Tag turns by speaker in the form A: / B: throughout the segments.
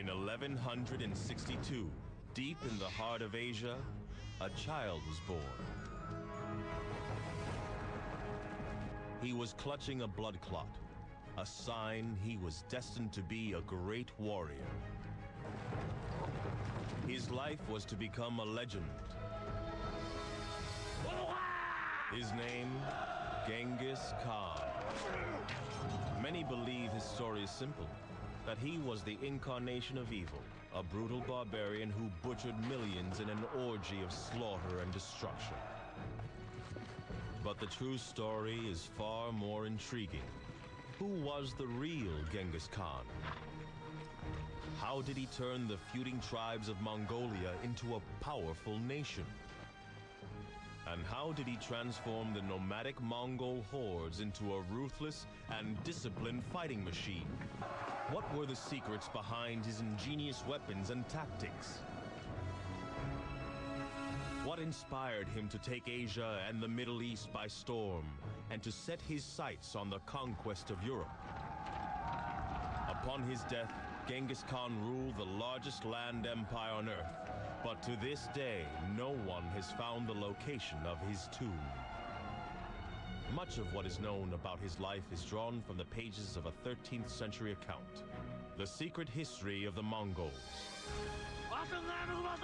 A: In 1162, deep in the heart of Asia, a child was born. He was clutching a blood clot, a sign he was destined to be a great warrior. His life was to become a legend. His name, Genghis Khan. Many believe his story is simple, that he was the incarnation of evil, a brutal barbarian who butchered millions in an orgy of slaughter and destruction. But the true story is far more intriguing. Who was the real Genghis Khan? How did he turn the feuding tribes of Mongolia into a powerful nation? And how did he transform the nomadic Mongol hordes into a ruthless and disciplined fighting machine? What were the secrets behind his ingenious weapons and tactics? What inspired him to take Asia and the Middle East by storm and to set his sights on the conquest of Europe? Upon his death, Genghis Khan ruled the largest land empire on earth, but to this day, no one has found the location of his tomb. Much of what is known about his life is drawn from the pages of a 13th century account, The Secret History of the Mongols.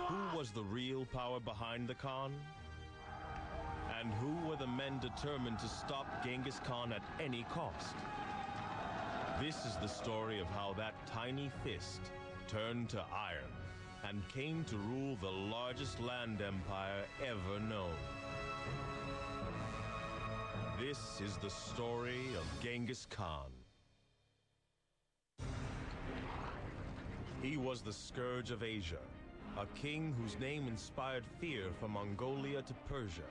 A: Who was the real power behind the Khan? And who were the men determined to stop Genghis Khan at any cost? This is the story of how that tiny fist turned to iron and came to rule the largest land empire ever known. This is the story of Genghis Khan. He was the scourge of Asia, a king whose name inspired fear from Mongolia to Persia.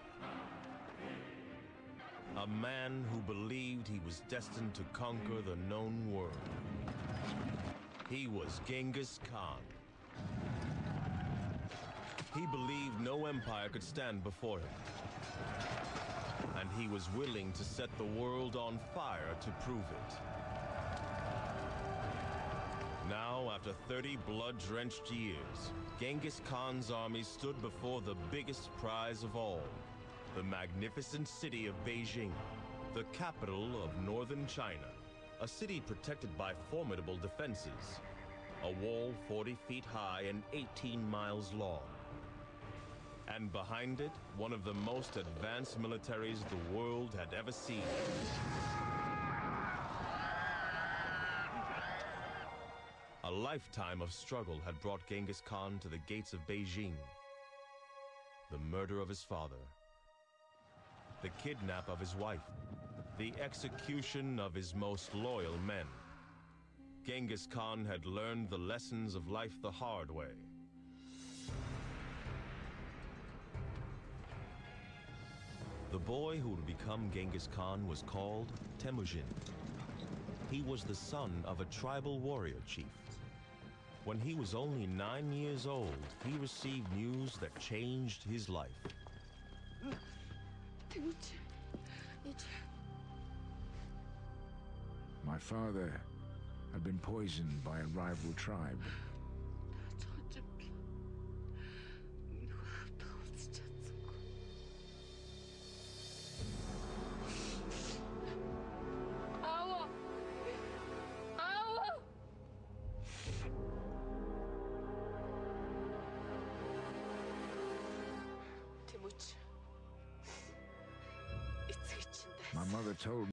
A: A man who believed he was destined to conquer the known world. He was Genghis Khan. He believed no empire could stand before him. And he was willing to set the world on fire to prove it. Now, after 30 blood-drenched years, Genghis Khan's army stood before the biggest prize of all, the magnificent city of Beijing, the capital of northern China, a city protected by formidable defenses, a wall 40 feet high and 18 miles long. And behind it, one of the most advanced militaries the world had ever seen. A lifetime of struggle had brought Genghis Khan to the gates of Beijing. The murder of his father, the kidnap of his wife, the execution of his most loyal men. Genghis Khan had learned the lessons of life the hard way. The boy who would become Genghis Khan was called Temujin. He was the son of a tribal warrior chief. When he was only 9 years old, he received news that changed his life.
B: My father had been poisoned by a rival tribe. My mother told